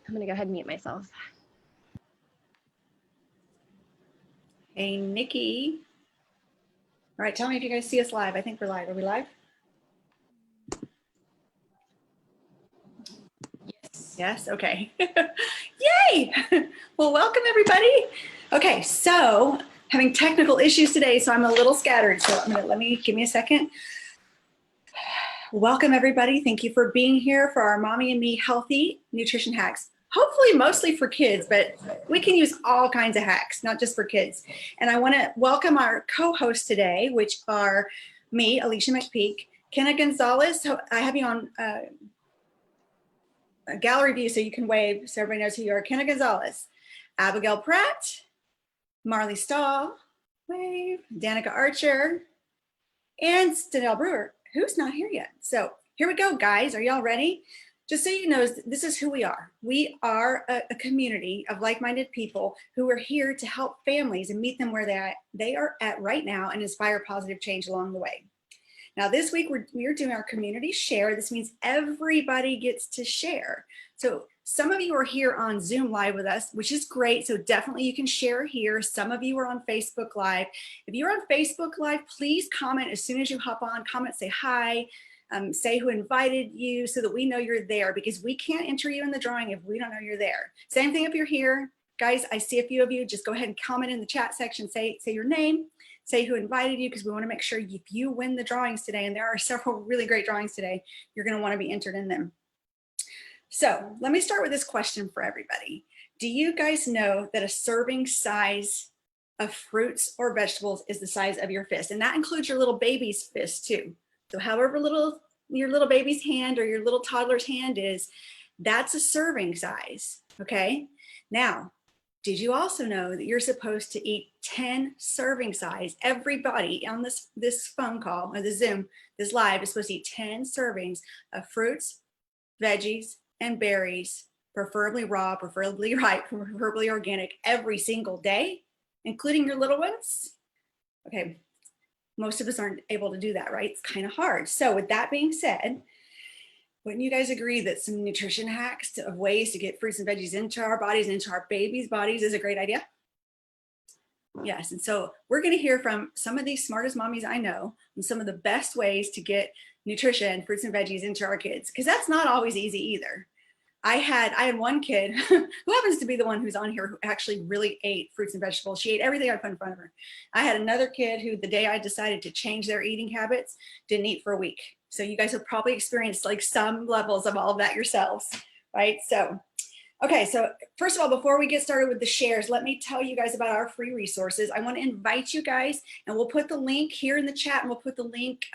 I'm gonna go ahead and mute myself. Hey, Nikki. All right, tell me if you guys see us live. I think we're live. Are we live? Yes. Yes, okay. Yay! Well, welcome everybody. Okay, so having technical issues today, so I'm a little scattered. So give me a second. Welcome everybody. Thank you for being here for our Mommy and Me Healthy Nutrition Hacks. Hopefully mostly for kids, but we can use all kinds of hacks, not just for kids. And I want to welcome our co-hosts today, which are me, Alicia McPeak, Kenna Gonzalez. So I have you on a gallery view so you can wave so everybody knows who you are. Kenna Gonzalez, Abigail Pratt, Marley Stahl, wave, Danica Archer, and Stanell Brewer, who's not here yet. So here we go, guys. Are y'all ready? Just so you know, this is who we are. We are a community of like-minded people who are here to help families and meet them where they are at right now and inspire positive change along the way. Now this week we're doing our community share. This means everybody gets to share. So some of you are here on Zoom Live with us, which is great. So definitely you can share here. Some of you are on Facebook Live. If you're on Facebook Live, please comment as soon as you hop on. Comment, say hi. Say who invited you so that we know you're there, because we can't enter you in the drawing if we don't know you're there. Same thing if you're here. Guys, I see a few of you. Just go ahead and comment in the chat section. Say your name, say who invited you, because we want to make sure if you win the drawings today, and there are several really great drawings today, you're going to want to be entered in them. So let me start with this question for everybody. Do you guys know that a serving size of fruits or vegetables is the size of your fist? And that includes your little baby's fist too. So however your little baby's hand or your little toddler's hand is, that's a serving size, okay? Now, did you also know that you're supposed to eat 10 serving size? Everybody on this phone call or the Zoom, this live is supposed to eat 10 servings of fruits, veggies, and berries, preferably raw, preferably ripe, preferably organic, every single day, including your little ones. Okay. Most of us aren't able to do that, right? It's kind of hard. So with that being said, wouldn't you guys agree that some nutrition hacks of ways to get fruits and veggies into our bodies and into our babies' bodies is a great idea? Yes, and so we're going to hear from some of these smartest mommies I know and some of the best ways to get nutrition, fruits and veggies into our kids, because that's not always easy either. I had one kid who happens to be the one who's on here who actually really ate fruits and vegetables. She ate everything I put in front of her. I had another kid who, the day I decided to change their eating habits, didn't eat for a week. So you guys have probably experienced like some levels of all of that yourselves, right? So, okay, so first of all, before we get started with the shares, let me tell you guys about our free resources. I want to invite you guys, and we'll put the link here in the chat, and we'll put the link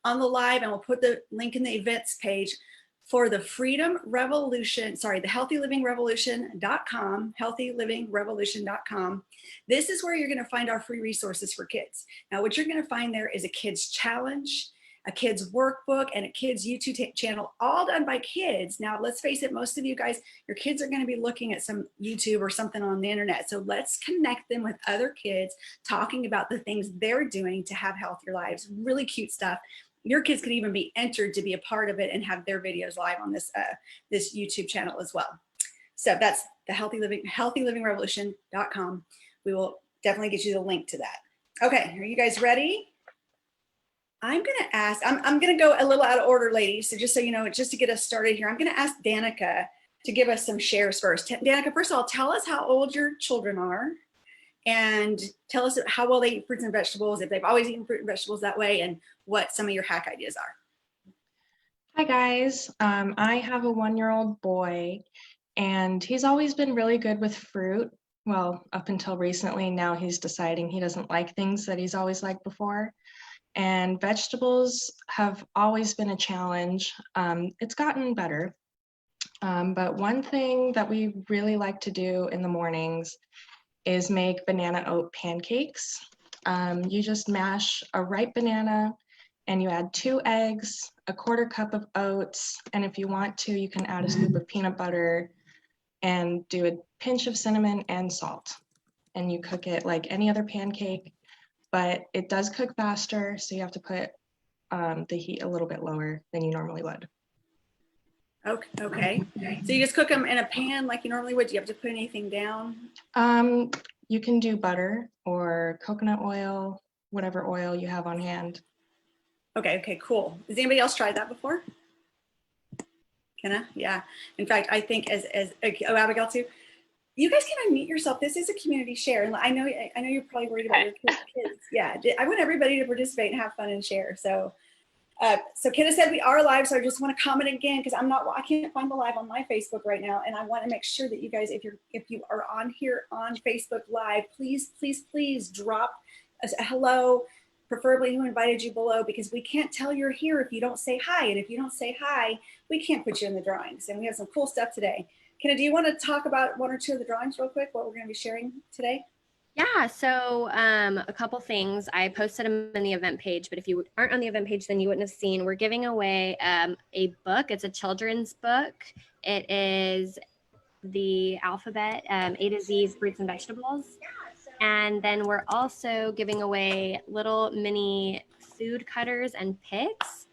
on the live, and we'll put the link in the events page for the Freedom Revolution, sorry, the healthylivingrevolution.com, healthylivingrevolution.com. This is where you're going to find our free resources for kids. Now, what you're going to find there is a kids challenge, a kids workbook, and a kids YouTube channel, all done by kids. Now, let's face it, most of you guys, your kids are going to be looking at some YouTube or something on the internet. So let's connect them with other kids talking about the things they're doing to have healthier lives. Really cute stuff. Your kids could even be entered to be a part of it and have their videos live on this this YouTube channel as well. So that's the healthylivingrevolution.com. We will definitely get you the link to that. Okay, are you guys ready? I'm gonna ask, I'm gonna go a little out of order, ladies. So just so you know, just to get us started here, I'm gonna ask Danica to give us some shares first. Danica, first of all, tell us how old your children are, and tell us how well they eat fruits and vegetables, if they've always eaten fruit and vegetables that way, and what some of your hack ideas are. Hi guys, I have a 1-year-old boy, and he's always been really good with fruit. Well, up until recently, now he's deciding he doesn't like things that he's always liked before. And vegetables have always been a challenge. It's gotten better. But one thing that we really like to do in the mornings is make banana oat pancakes. You just mash a ripe banana and you add 2 eggs, a 1/4 cup of oats, and if you want to, you can add a scoop of peanut butter and do a pinch of cinnamon and salt. And you cook it like any other pancake, but it does cook faster, so you have to put the heat a little bit lower than you normally would. Okay. Okay. So you just cook them in a pan like you normally would. Do you have to put anything down? You can do butter or coconut oil, whatever oil you have on hand. Okay. Okay. Cool. Has anybody else tried that before? Kenna? Yeah. In fact, I think oh, Abigail too. You guys can unmute yourself. This is a community share, and I know you're probably worried about Okay. your kids. Yeah, I want everybody to participate and have fun and share. So Kenna said we are live, so I just want to comment again because I can't find the live on my Facebook right now, and I want to make sure that you guys, if you are on here on Facebook Live, please drop a hello, preferably who invited you below, because we can't tell you're here if you don't say hi, and if you don't say hi, we can't put you in the drawings. And we have some cool stuff today. Kenna, do you want to talk about one or two of the drawings real quick? What we're going to be sharing today? Yeah, so a couple things. I posted them in the event page, but if you aren't on the event page, then you wouldn't have seen. We're giving away a book. It's a children's book. It is the alphabet, A to Z, fruits and vegetables. And then we're also giving away little mini food cutters and picks.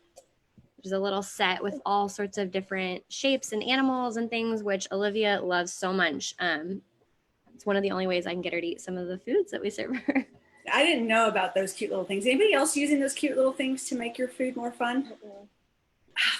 There's a little set with all sorts of different shapes and animals and things, which Olivia loves so much. It's one of the only ways I can get her to eat some of the foods that we serve her. I didn't know about those cute little things. Anybody else using those cute little things to make your food more fun?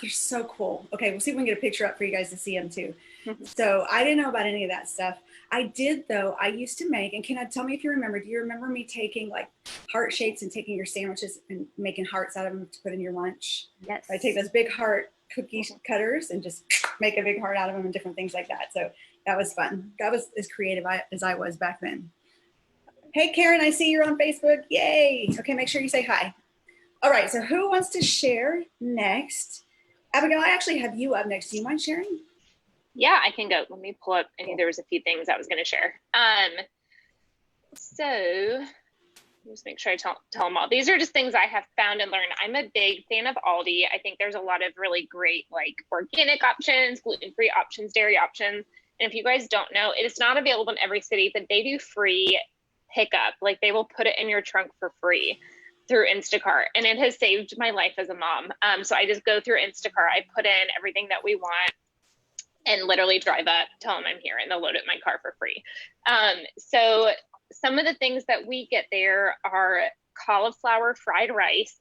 They're so cool. Okay, we'll see if we can get a picture up for you guys to see them too. So I didn't know about any of that stuff. I did though. I used to make, and can I tell me if you remember, do you remember me taking like heart shapes and taking your sandwiches and making hearts out of them to put in your lunch? Yes. I take those big heart cookie cutters and just make a big heart out of them and different things like that. So that was fun. That was as creative as I was back then. Hey, Karen, I see you're on Facebook. Yay. Okay, make sure you say hi. All right, so who wants to share next? Abigail, I actually have you up next. Do you mind sharing? Yeah, I can go. Let me pull up. I knew there was a few things I was going to share. So just make sure I tell them all. These are just things I have found and learned. I'm a big fan of Aldi. I think there's a lot of really great like organic options, gluten-free options, dairy options. And if you guys don't know, it is not available in every city, but they do free pickup. Like they will put it in your trunk for free through Instacart. And it has saved my life as a mom. So I just go through Instacart. I put in everything that we want and literally drive up, tell them I'm here, and they'll load it in my car for free. So some of the things that we get there are cauliflower fried rice.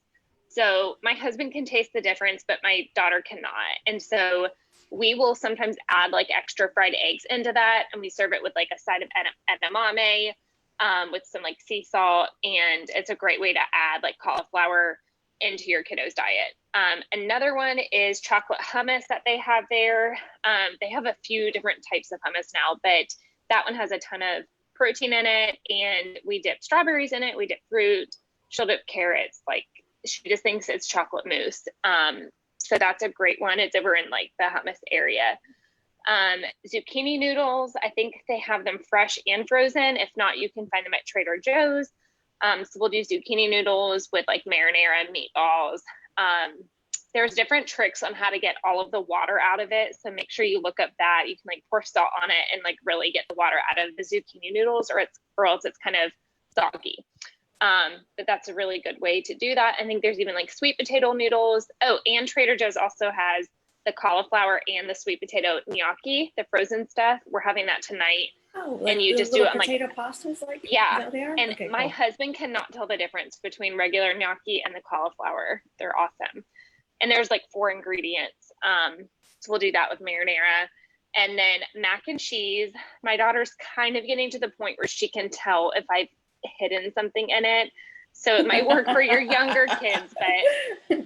So my husband can taste the difference, but my daughter cannot. And so we will sometimes add like extra fried eggs into that. And we serve it with like a side of edamame with some like sea salt. And it's a great way to add like cauliflower into your kiddo's diet. Another one is chocolate hummus that they have there. They have a few different types of hummus now, but that one has a ton of protein in it. And we dip strawberries in it. We dip fruit. She'll dip carrots. Like she just thinks it's chocolate mousse. So that's a great one. It's over in like the hummus area. Zucchini noodles, I think they have them fresh and frozen. If not, you can find them at Trader Joe's. So we'll do zucchini noodles with like marinara meatballs. There's different tricks on how to get all of the water out of it. So make sure you look up that. You can like pour salt on it and like really get the water out of the zucchini noodles or else it's kind of soggy. But that's a really good way to do that. I think there's even like sweet potato noodles. Oh, and Trader Joe's also has the cauliflower and the sweet potato gnocchi, the frozen stuff. We're having that tonight. Oh, like and you just do it on like potato pastas, like yeah. They are? And okay, my cool. husband cannot tell the difference between regular gnocchi and the cauliflower. They're awesome. And there's like 4 ingredients. So we'll do that with marinara. And then mac and cheese. My daughter's kind of getting to the point where she can tell if I've hidden something in it. So it might work for your younger kids, but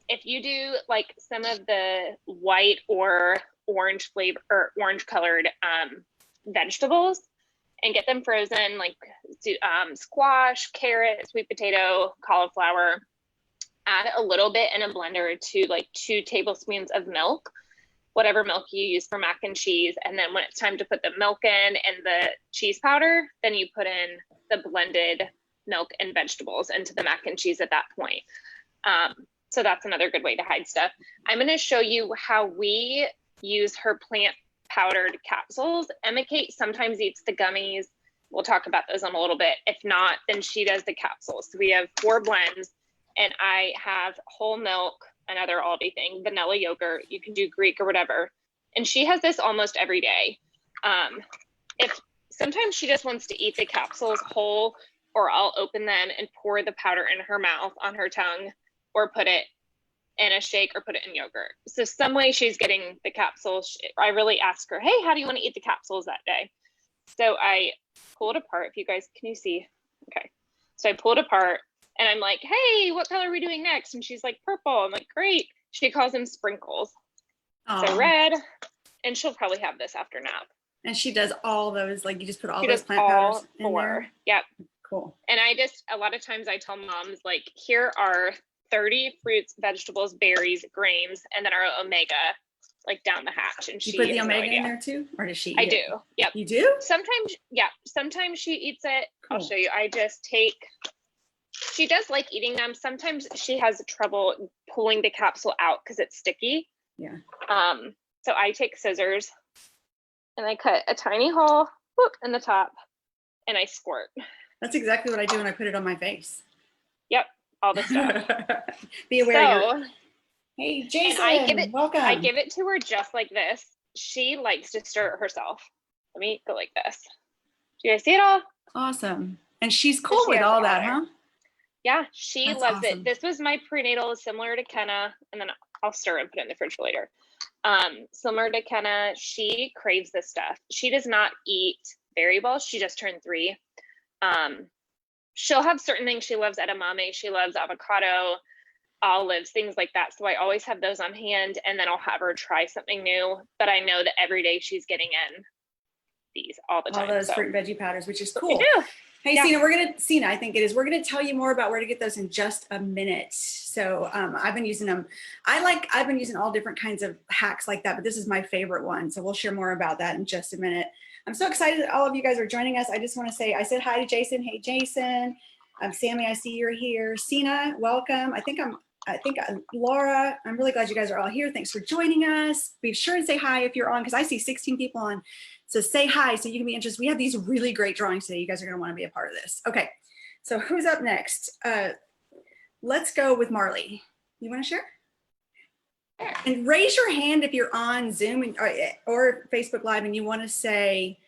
if you do like some of the white or orange flavor or orange colored vegetables and get them frozen, like squash, carrot, sweet potato, cauliflower, add a little bit in a blender to like 2 tablespoons of milk, whatever milk you use for mac and cheese. And then when it's time to put the milk in and the cheese powder, then you put in the blended milk and vegetables into the mac and cheese at that point. So that's another good way to hide stuff. I'm going to show you how we use her plant powdered capsules. Emma Kate sometimes eats the gummies. We'll talk about those in a little bit. If not, then she does the capsules. So we have 4 blends, and I have whole milk, another Aldi thing, vanilla yogurt. You can do Greek or whatever. And she has this almost every day. If sometimes she just wants to eat the capsules whole, or I'll open them and pour the powder in her mouth on her tongue, or put it in a shake or put it in yogurt. So some way she's getting the capsules. I really ask her, hey, how do you want to eat the capsules that day? So I pull it apart. If you guys, can you see? Okay. So I pull it apart and I'm like, hey, what color are we doing next? And she's like, purple. I'm like, great. She calls them sprinkles. Aww. So red, and she'll probably have this after nap. And she does all those, like you just put all She those does plant all powders in 4. there? Yep. Cool. And I just, a lot of times I tell moms, like, here are 30 fruits, vegetables, berries, grains, and then our omega, like down the hatch. And You she put the has no omega in idea. there too? Or does she eat I it? do. Yep. You do? Sometimes, yeah. Sometimes she eats it. Cool. I'll show you. I just take, she does like eating them. Sometimes she has trouble pulling the capsule out because it's sticky. Yeah. So I take scissors and I cut a tiny hole in the top and I squirt. That's exactly what I do when I put it on my face. Yep. All the stuff. Be aware. So, hey, Jason, welcome. I give it to her just like this. She likes to stir it herself. Let me go like this. Do you guys see it all? Awesome. And she's cool She with has all all that, there. huh? Yeah, she That's loves awesome. it. This was my prenatal, similar to Kenna, and then I'll stir and put it in the fridge for later. Similar to Kenna, she craves this stuff. She does not eat berry balls. She just turned 3. She'll have certain things she loves, edamame. She loves avocado, olives, things like that. So I always have those on hand, and then I'll have her try something new. But I know that every day she's getting in these all the time. All those so. fruit and veggie powders, which is cool. You do. Hey, Yeah. Sina, I think it is. We're going to tell you more about where to get those in just a minute. So I've been using them. I've been using all different kinds of hacks like that, but this is my favorite one. So we'll share more about that in just a minute. I'm so excited that all of you guys are joining us. I just want to say, I said hi to Jason. Hey, Jason. Sammy, I see you're here. Sina, welcome. I think Laura, I'm really glad you guys are all here. Thanks for joining us. Be sure and say hi if you're on, because I see 16 people on. So say hi so you can be interested. We have these really great drawings today. You guys are going to want to be a part of this. Okay, so who's up next? Let's go with Marley. You want to share? And raise your hand if you're on Zoom or Facebook Live and you want to say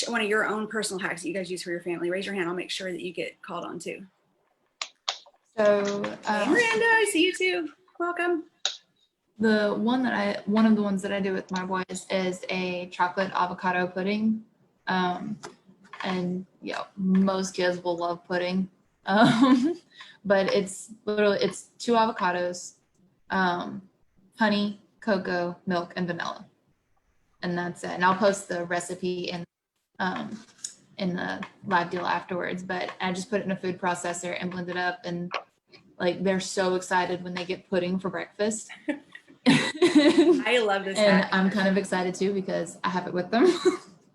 one of your own personal hacks that you guys use for your family. Raise your hand. I'll make sure that you get called on too. So Hey, Miranda, I see you too. Welcome. one of the ones that I do with my boys is a chocolate avocado pudding. And yeah, most kids will love pudding. But it's 2 avocados, honey, cocoa, milk, and vanilla. And that's it. And I'll post the recipe in the live deal afterwards, but I just put it in a food processor and blend it up, and like they're so excited when they get pudding for breakfast. I love this And hack. I'm kind of excited too because I have it with them.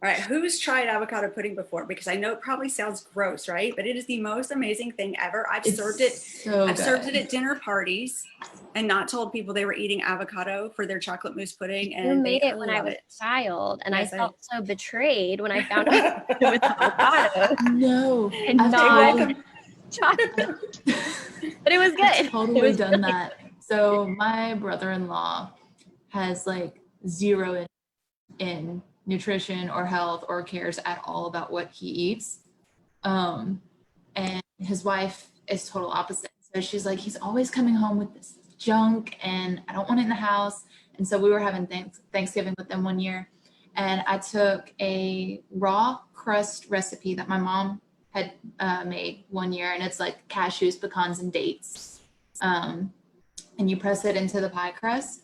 All right, who's tried avocado pudding before? Because I know it probably sounds gross, right? But it is the most amazing thing ever. I've served it at dinner parties and not told people they were eating avocado for their chocolate mousse pudding. And you made they it when I love was it. a child, and Yes, I felt so betrayed when I found out it was avocado No, and I've not totally, chocolate. But it was good. I've totally was done that. So my brother-in-law has like 0 in nutrition or health or cares at all about what he eats. And his wife is total opposite. So she's like, he's always coming home with this junk and I don't want it in the house. And so we were having Thanksgiving with them one year, and I took a raw crust recipe that my mom had made one year, and it's like cashews, pecans, and dates. And you press it into the pie crust,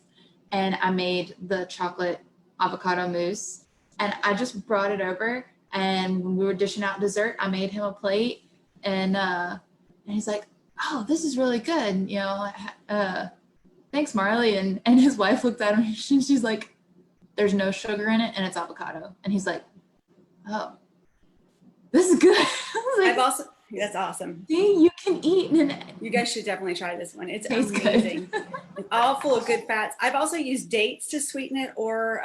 and I made the chocolate avocado mousse, and I just brought it over, and when we were dishing out dessert, I made him a plate, and he's like, oh, this is really good, you know, thanks, Marley. And his wife looked at him and she's like, there's no sugar in it and it's avocado. And he's like, oh, this is good. I was like, that's awesome. See, you can eat. You guys should definitely try this one. It's Tastes amazing. It's all full of good fats. I've also used dates to sweeten it, or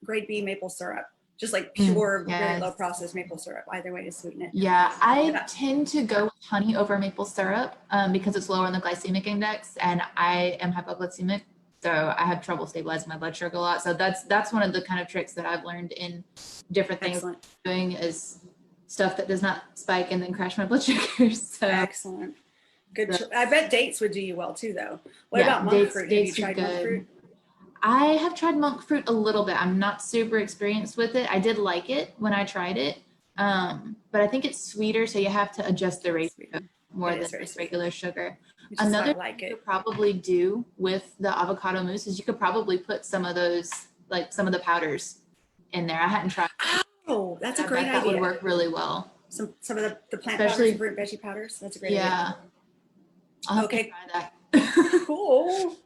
grade B maple syrup. Just like pure, very yes. low processed maple syrup, either way to sweeten it. Yeah, I Yeah. tend to go with honey over maple syrup because it's lower in the glycemic index, and I am hypoglycemic, so I have trouble stabilizing my blood sugar a lot. So that's one of the kind of tricks that I've learned in different things. Excellent. Doing is stuff that does not spike and then crash my blood sugar. So Excellent. Good. I bet dates would do you well too, though. What yeah, about monk dates- fruit? Have dates you are tried monk good. fruit? I have tried monk fruit a little bit. I'm not super experienced with it. I did like it when I tried it, but I think it's sweeter, so you have to adjust the ratio Sweeter. more It is than very like sweet. regular sugar. Which is why I Another like thing you it. could probably do with the avocado mousse is you could probably put some of those, like some of the powders in there. I hadn't tried it, Oh, that's a but I great bet that would idea. work really well. Some of the plant Especially- powders, fruit and veggie powders. That's a great idea. Yeah. I'll have Okay. to try that. Cool.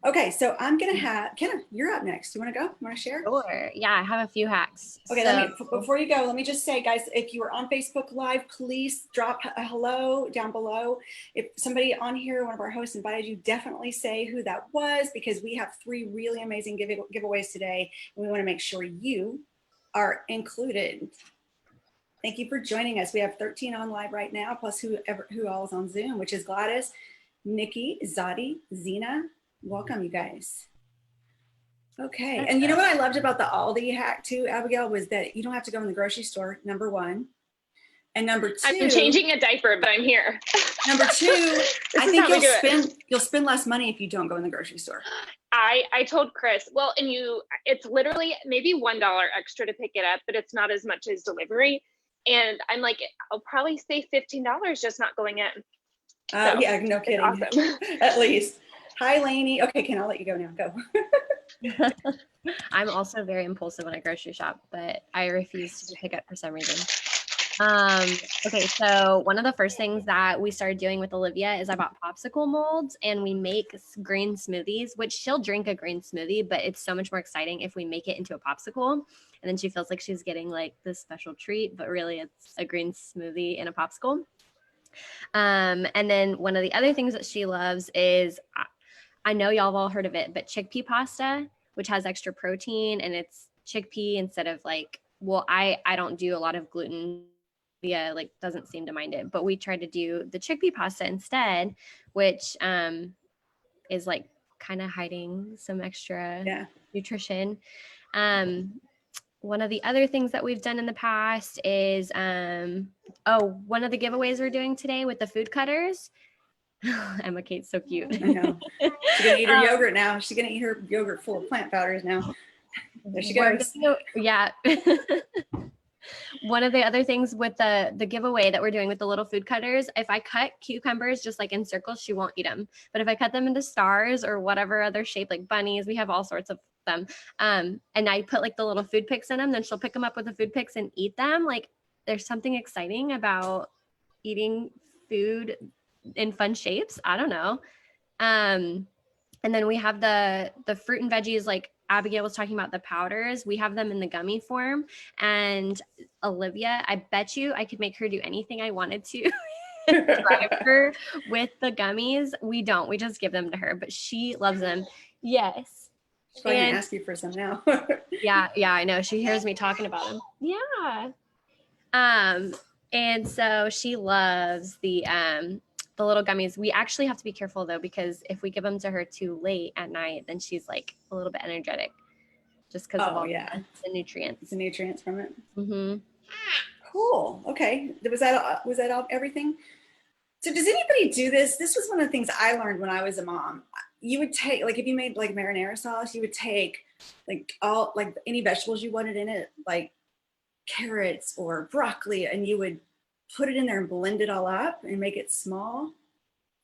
Okay, so I'm gonna have Kenna. You're up next. You want to go? You want to share? Sure. Yeah, I have a few hacks. Okay, So- before you go, let me just say, guys, if you are on Facebook Live, please drop a hello down below. If somebody on here, one of our hosts invited you, definitely say who that was, because we have 3 really amazing giveaways today, and we want to make sure you are included. Thank you for joining us. We have 13 on live right now, plus who all is on Zoom, which is Gladys, Nikki, Zadi, Zena. Welcome, you guys. Okay, and you know what I loved about the Aldi hack too, Abigail, was that you don't have to go in the grocery store, number 1. And number 2, I'm changing a diaper, but I'm here. number 2, I is think how we do it. you'll spend less money if you don't go in the grocery store. I told Chris, well, and it's literally maybe $1 extra to pick it up, but it's not as much as delivery. And I'm like, I'll probably save $15 just not going in. So, Yeah, no kidding. awesome. At least. Hi, Lainey. Okay, Ken, I'll let you go now. Go. I'm also very impulsive when I grocery shop, but I refuse to pick up for some reason. Okay, so one of the first things that we started doing with Olivia is I bought popsicle molds, and we make green smoothies, which she'll drink a green smoothie, but it's so much more exciting if we make it into a popsicle, and then she feels like she's getting like this special treat, but really it's a green smoothie in a popsicle. And then one of the other things that she loves is, I know y'all have all heard of it, but chickpea pasta, which has extra protein, and it's chickpea instead of like, well, I don't do a lot of gluten. Yeah, like doesn't seem to mind it, but we tried to do the chickpea pasta instead, which is like kind of hiding some extra nutrition. One of the other things that we've done in the past is one of the giveaways we're doing today with the food cutters. Emma Kate's so cute. I know. She's gonna eat her yogurt now. She's gonna eat her yogurt full of plant powders now. There she goes. Yeah. One of the other things with the giveaway that we're doing with the little food cutters, if I cut cucumbers just like in circles, she won't eat them. But if I cut them into stars or whatever other shape, like bunnies, we have all sorts of them. And I put like the little food picks in them, then she'll pick them up with the food picks and eat them. Like there's something exciting about eating food in fun shapes. I don't know. And then we have the fruit and veggies, like Abigail was talking about the powders. We have them in the gummy form. And Olivia, I bet you I could make her do anything I wanted to drive her with the gummies. We don't. We just give them to her, but she loves them. Yes. She's probably gonna ask you for some now. Yeah, I know. She hears me talking about them. Yeah. And so she loves the little gummies. We actually have to be careful though, because if we give them to her too late at night, then she's like a little bit energetic just because of all the nutrients. The nutrients from it. Mm-hmm. Cool. Okay. Was that all everything? So does anybody do this? This was one of the things I learned when I was a mom. You would take, like if you made like marinara sauce, you would take like any vegetables you wanted in it, like carrots or broccoli, and you would put it in there and blend it all up and make it small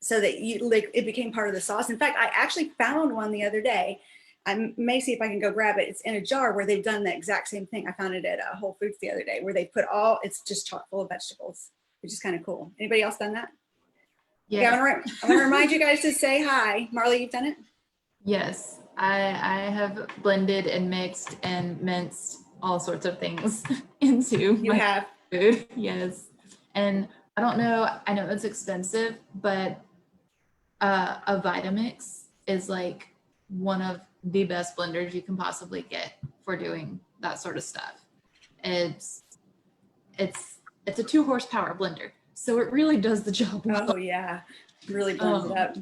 so that it became part of the sauce. In fact, I actually found one the other day. I may see if I can go grab it. It's in a jar where they've done the exact same thing. I found it at Whole Foods the other day, where they put it's just chock full of vegetables, which is kind of cool. Anybody else done that? Yeah. I want to remind you guys to say hi. Marley, you've done it? Yes, I have blended and mixed and minced all sorts of things into my food. Yes. And I don't know, I know it's expensive, but a Vitamix is like one of the best blenders you can possibly get for doing that sort of stuff. it's a 2 horsepower blender. So it really does the job well. Oh yeah, really blends it up.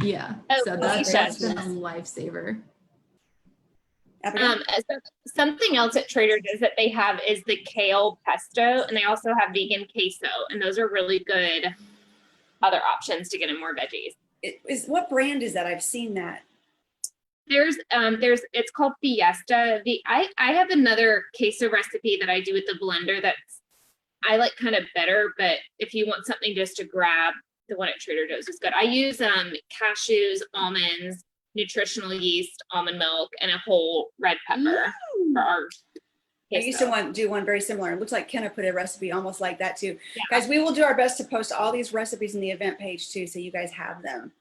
Yeah. Oh, So that's that's great. been a lifesaver. Abigail? Something else at Trader Joe's that they have is the kale pesto, and they also have vegan queso, and those are really good other options to get in more veggies. What brand is that? I've seen that. There's it's called Fiesta. I have another queso recipe that I do with the blender that's I like kind of better, but if you want something just to grab, the one at Trader Joe's is good. I use cashews, almonds, nutritional yeast, almond milk, and a whole red pepper for our I used to do one very similar. It looks like Kenna put a recipe almost like that too. Yeah. Guys, we will do our best to post all these recipes in the event page too, so you guys have them.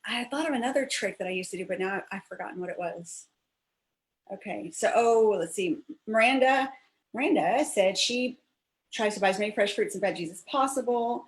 I thought of another trick that I used to do, but now I've forgotten what it was. Okay, so let's see. Miranda said she tries to buy as many fresh fruits and veggies as possible.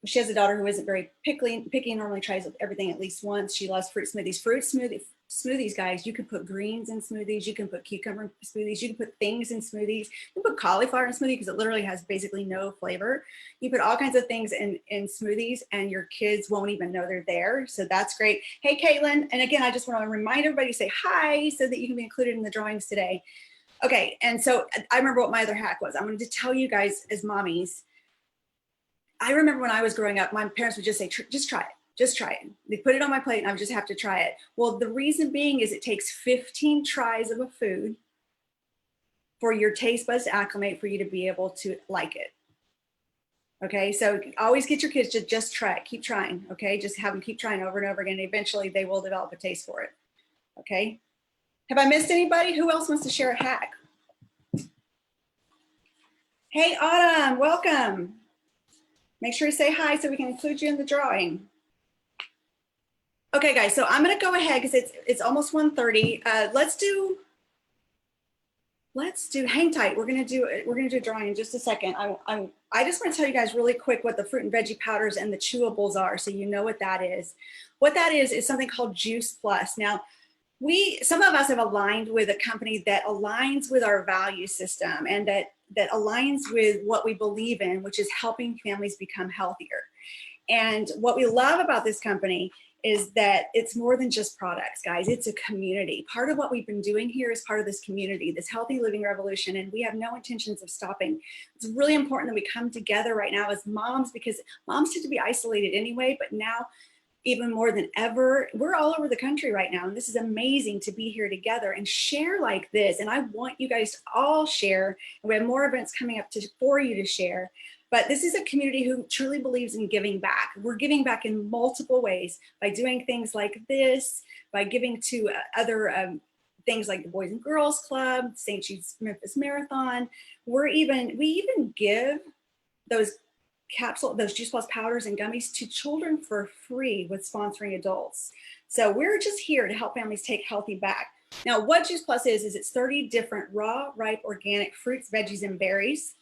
She has a daughter who isn't very picky, normally tries everything at least once. She loves fruit smoothies. Smoothies, guys, you can put greens in smoothies. You can put cucumber in smoothies. You can put things in smoothies. You can put cauliflower in smoothie because it literally has basically no flavor. You put all kinds of things in smoothies and your kids won't even know they're there. So that's great. Hey, Caitlin. And again, I just want to remind everybody to say hi so that you can be included in the drawings today. Okay, and so I remember what my other hack was. I wanted to tell you guys as mommies, I remember when I was growing up, my parents would just say, just try it. Just try it. They put it on my plate and I would just have to try it. Well, the reason being is it takes 15 tries of a food for your taste buds to acclimate for you to be able to like it. Okay, so always get your kids to just try it. Keep trying, okay? Just have them keep trying over and over again. Eventually they will develop a taste for it, okay? Have I missed anybody? Who else wants to share a hack? Hey, Autumn, welcome. Make sure you say hi so we can include you in the drawing. Okay, guys, so I'm gonna go ahead because it's almost 1:30. Let's do, hang tight. We're gonna do a drawing in just a second. I just want to tell you guys really quick what the fruit and veggie powders and the chewables are, so you know what that is. What that is something called Juice Plus. Now, some of us have aligned with a company that aligns with our value system and that aligns with what we believe in, which is helping families become healthier. And what we love about this company is that it's more than just products, guys. It's a community. Part of what we've been doing here is part of this community, this healthy living revolution, and we have no intentions of stopping. It's really important that we come together right now as moms, because moms tend to be isolated anyway, but now even more than ever, we're all over the country right now, and this is amazing to be here together and share like this. And I want you guys to all share, and we have more events coming up for you to share. But this is a community who truly believes in giving back. We're giving back in multiple ways by doing things like this, by giving to other things like the Boys and Girls Club, St. Jude's Memphis Marathon. We even give those Juice Plus powders and gummies to children for free with sponsoring adults. So we're just here to help families take healthy back. Now, what Juice Plus is it's 30 different raw, ripe, organic fruits, veggies, and berries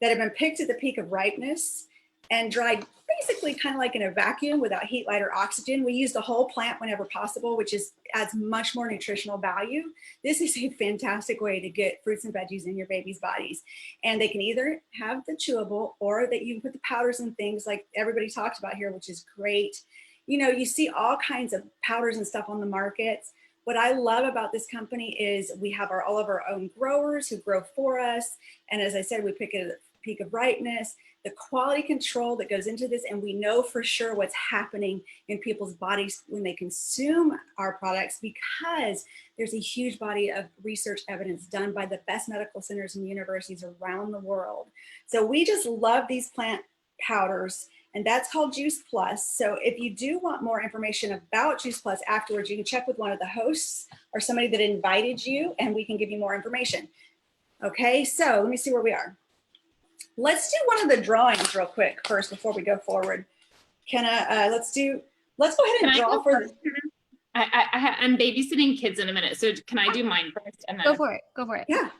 that have been picked at the peak of ripeness and dried basically kind of like in a vacuum without heat, light, or oxygen. We use the whole plant whenever possible, which adds much more nutritional value. This is a fantastic way to get fruits and veggies in your baby's bodies. And they can either have the chewable or that you can put the powders and things like everybody talked about here, which is great. You know, you see all kinds of powders and stuff on the markets. What I love about this company is we have all of our own growers who grow for us. And as I said, we pick it at the peak of ripeness, the quality control that goes into this, and we know for sure what's happening in people's bodies when they consume our products, because there's a huge body of research evidence done by the best medical centers and universities around the world. So we just love these plant powders, and that's called Juice Plus. So if you do want more information about Juice Plus afterwards, you can check with one of the hosts or somebody that invited you, and we can give you more information. Okay, so let me see where we are. Let's do one of the drawings real quick first before we go forward. Let's go ahead and draw for. I'm babysitting kids in a minute, so can I do mine first? And then Go for it. Yeah.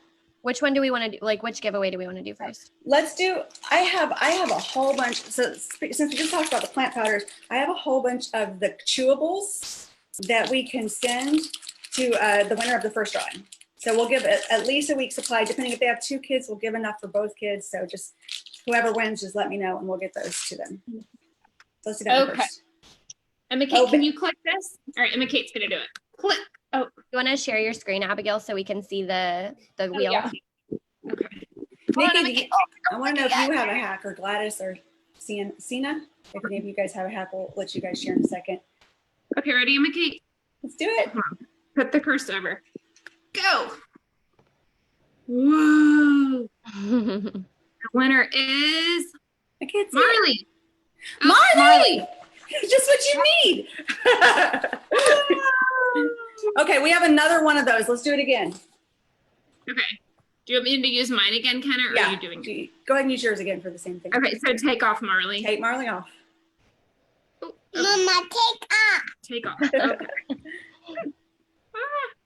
Which one do we want to do? Like, which giveaway do we want to do first? Let's do. I have a whole bunch. So since we just talked about the plant powders, I have a whole bunch of the chewables that we can send to the winner of the first drawing. So we'll give it at least a week's supply. Depending if they have 2 kids, we'll give enough for both kids. So just whoever wins, just let me know and we'll get those to them. So let's do that one Okay. first. Emma Kate, can you click this? All right, Emma Kate's gonna do it. Click. Oh, You want to share your screen, Abigail, so we can see the wheel? yeah. Okay. Nikki, I want to know if you have a hack, or Gladys, or Sina. If any of you guys have a hack, we'll let you guys share in a second. Okay, ready, Emma Kate? Let's do it. Put the cursor over. Go. Whoa. The winner is I can't see Marley. it. Marley! Marley. Just what you need. Okay, we have another one of those. Let's do it again. Okay. Do you want me to use mine again, Kenna, or are you doing it? Go ahead and use yours again for the same thing. Okay, so take off Marley. Take Marley off. Oh, Mama, take off. take off. Okay.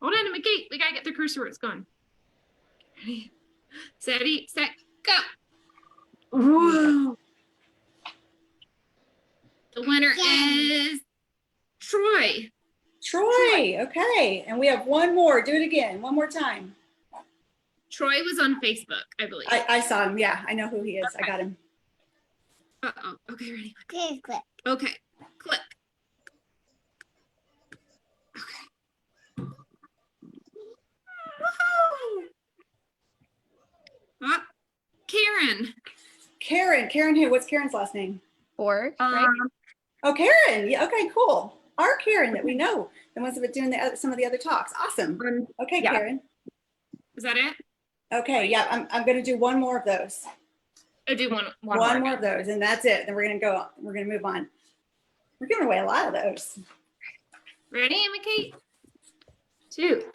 Hold on, Emma Kate. We gotta get the cursor where it's going. Ready, steady, set, go. Whoa. The winner is Troy. Troy. Okay, and we have one more. Do it again. One more time. Troy was on Facebook, I believe. I saw him. Yeah, I know who he is. I got him. Uh-oh. Okay, ready. Please click. Okay, click. Okay. Woohoo! Oh, Karen. Karen who? What's Karen's last name? Or, right? Oh, Karen. Yeah, okay, cool. Our Karen that we know. The ones that have been doing some of the other talks. Awesome. Okay, yeah. Karen. Is that it? Okay, yeah, I'm gonna do one more of those. I do one One more. more of those, and that's it. Then we're gonna move on. We're giving away a lot of those. Ready, Emma Kate? 2.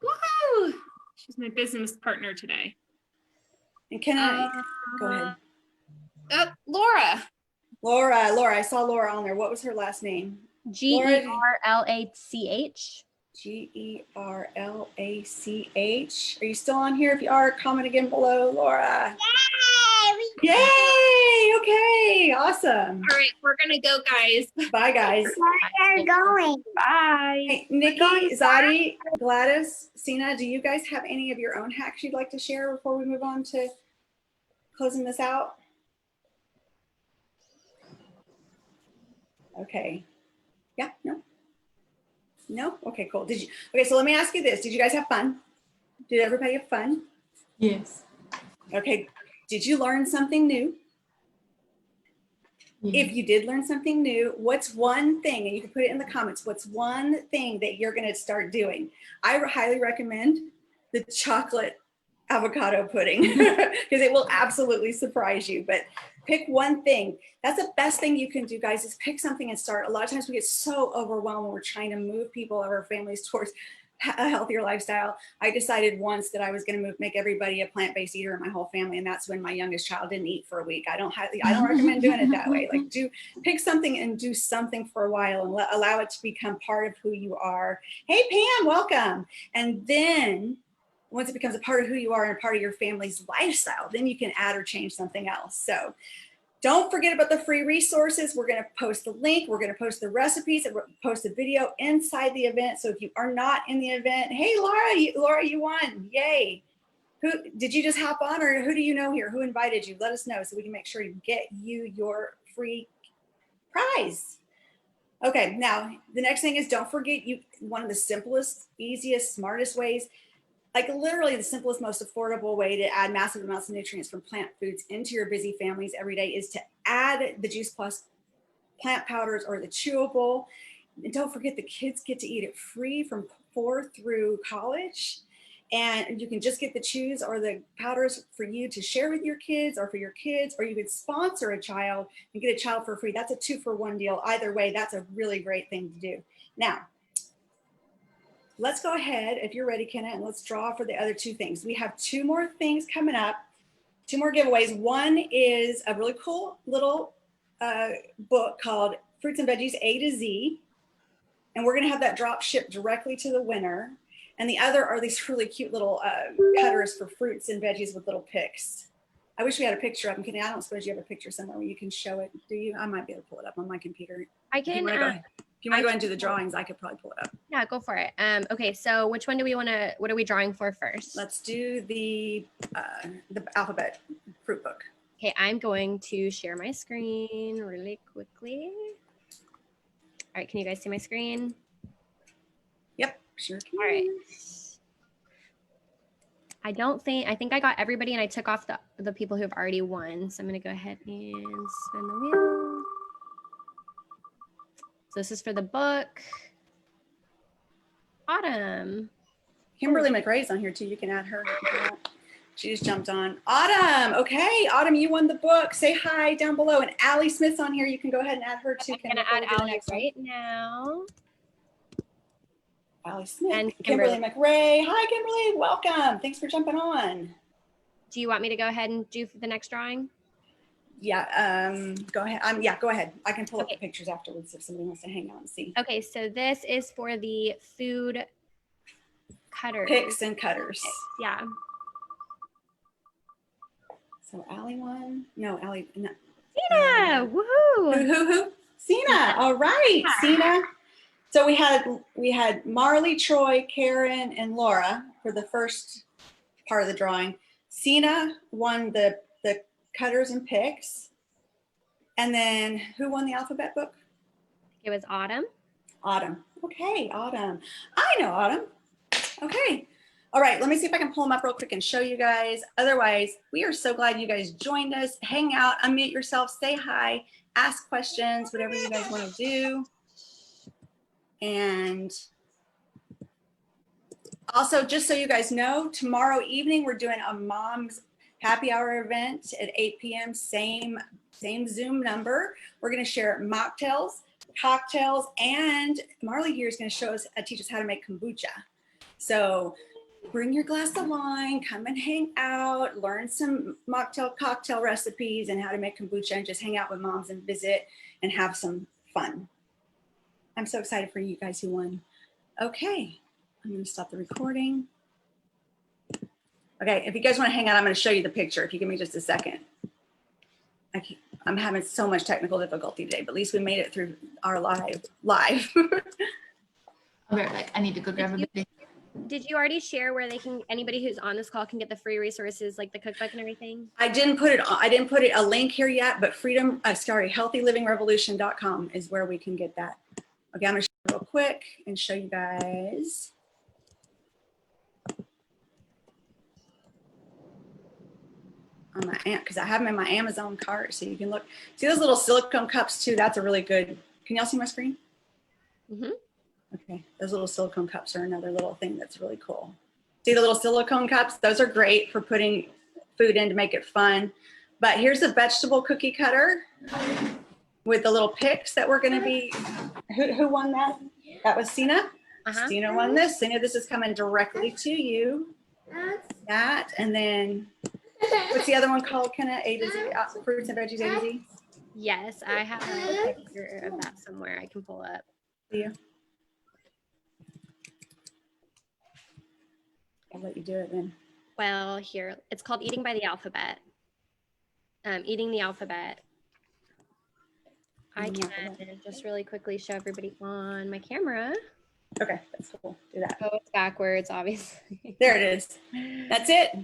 Woohoo! She's my business partner today. And can I go ahead? Laura. Laura, I saw Laura on there. What was her last name? GERLACH. GERLACH. Are you still on here? If you are, comment again below, Laura. Yay! Yay! Okay, awesome. All right, we're gonna go, guys. Bye, guys. Where are going? Bye. Hey, Nikki, Zadi, Gladys, Sina, do you guys have any of your own hacks you'd like to share before we move on to closing this out? Okay. Yeah, no? No? Okay, cool. Okay, so let me ask you this. Did you guys have fun? Did everybody have fun? Yes. Okay. Did you learn something new? If you did learn something new, what's one thing, and you can put it in the comments, what's one thing that you're going to start doing? I highly recommend the chocolate avocado pudding because it will absolutely surprise you. But pick one thing. That's the best thing you can do, guys, is pick something and start. A lot of times we get so overwhelmed when we're trying to move people or our families towards a healthier lifestyle. I decided once that I was going to make everybody a plant-based eater in my whole family, and that's when my youngest child didn't eat for a week. I don't recommend doing it that way. Like, pick something and do something for a while and allow it to become part of who you are. Hey, Pam, welcome. And then once it becomes a part of who you are and a part of your family's lifestyle, then you can add or change something else. So don't forget about the free resources. We're going to post the link. We're going to post the recipes and post a video inside the event. So if you are not in the event, hey, Laura, you won. Yay. Who did you just hop on, or who do you know here? Who invited you? Let us know so we can make sure to get you your free prize. Okay, now the next thing is, don't forget, one of the simplest, easiest, smartest ways, like literally the simplest, most affordable way to add massive amounts of nutrients from plant foods into your busy families every day is to add the Juice Plus plant powders or the chewable. And don't forget, the kids get to eat it free from 4 through college. And you can just get the chews or the powders for you to share with your kids, or for your kids, or you could sponsor a child and get a child for free. That's a 2-for-1 deal. Either way, that's a really great thing to do. Now, let's go ahead, if you're ready, Kenna, and let's draw for the other 2 things. We have 2 more things coming up, 2 more giveaways. One is a really cool little book called Fruits and Veggies A to Z. And we're gonna have that drop shipped directly to the winner. And the other are these really cute little cutters for fruits and veggies with little picks. I wish we had a picture of them. Kenny, I don't suppose you have a picture somewhere where you can show it, do you? I might be able to pull it up on my computer. I can. If you want to go ahead and do the drawings, I could probably pull it up. Yeah, go for it. Okay, so which one do we want to, what are we drawing for first? Let's do the alphabet fruit book. Okay, I'm going to share my screen really quickly. All right, can you guys see my screen? Yep, sure can. All right. I think I got everybody and I took off the people who have already won. So I'm gonna go ahead and spin the wheel. So this is for the book. Autumn. Kimberly McRae's on here too. You can add her. She just jumped on. Autumn. Okay, Autumn, you won the book. Say hi down below. And Allie Smith's on here. You can go ahead and add her too. I'm gonna add Allie right now. Allie Smith And Kimberly McRae. Hi, Kimberly. Welcome. Thanks for jumping on. Do you want me to go ahead and do the next drawing? Yeah. Go ahead. Yeah. Go ahead. I can pull up the pictures afterwards if somebody wants to hang out and see. Okay. So this is for the food cutters. Picks and cutters. Yeah. So Allie won. No, Allie. No. Sina. Woohoo. Who? Sina. All right, Sina. So we had Marley, Troy, Karen, and Laura for the first part of the drawing. Sina won the cutters and picks. And then who won the alphabet book? It was Autumn. Autumn. Okay, Autumn. I know Autumn. Okay. All right, let me see if I can pull them up real quick and show you guys. Otherwise, we are so glad you guys joined us. Hang out, unmute yourself, say hi, ask questions, whatever you guys want to do. And also, just so you guys know, tomorrow evening, we're doing a mom's happy hour event at 8 p.m. Same Zoom number. We're going to share mocktails, cocktails, and Marley here is going to teach us how to make kombucha. So bring your glass of wine, come and hang out, learn some mocktail cocktail recipes and how to make kombucha, and just hang out with moms and visit and have some fun. I'm so excited for you guys who won. Okay, I'm going to stop the recording. Okay, if you guys want to hang out, I'm going to show you the picture. If you give me just a second. I'm having so much technical difficulty today, but at least we made it through our live. Okay, I need to go grab a bit. Did you already share where anybody who's on this call can get the free resources like the cookbook and everything? I didn't put a link here yet, but healthylivingrevolution.com is where we can get that. Okay, I'm going to show you real quick and show you guys. On my because I have them in my Amazon cart, so you can look. See those little silicone cups too? That's a really good. Can y'all see my screen? Mm-hmm. Okay, those little silicone cups are another little thing that's really cool. See the little silicone cups? Those are great for putting food in to make it fun. But here's a vegetable cookie cutter with the little picks that we're going to be. Who won that? That was Sina. Sina won this. Sina, this is coming directly to you. That, and then what's the other one called? Kenna? A to Z, fruits and veggies A to Z. Yes, I have a picture of that somewhere I can pull up. See you. I'll let you do it then. Well, here, it's called Eating by the Alphabet. Eating the Alphabet. I can just really quickly show everybody on my camera. Okay, that's cool. Do that. Oh, it's backwards, obviously. There it is. That's it.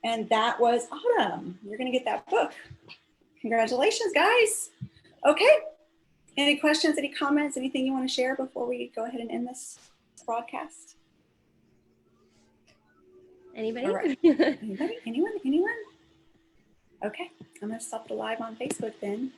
And that was Autumn. You're going to get that book. Congratulations, guys. Okay. Any questions, any comments, anything you want to share before we go ahead and end this broadcast? Anybody? All right. Anybody? Anyone? Okay. I'm going to stop the live on Facebook then.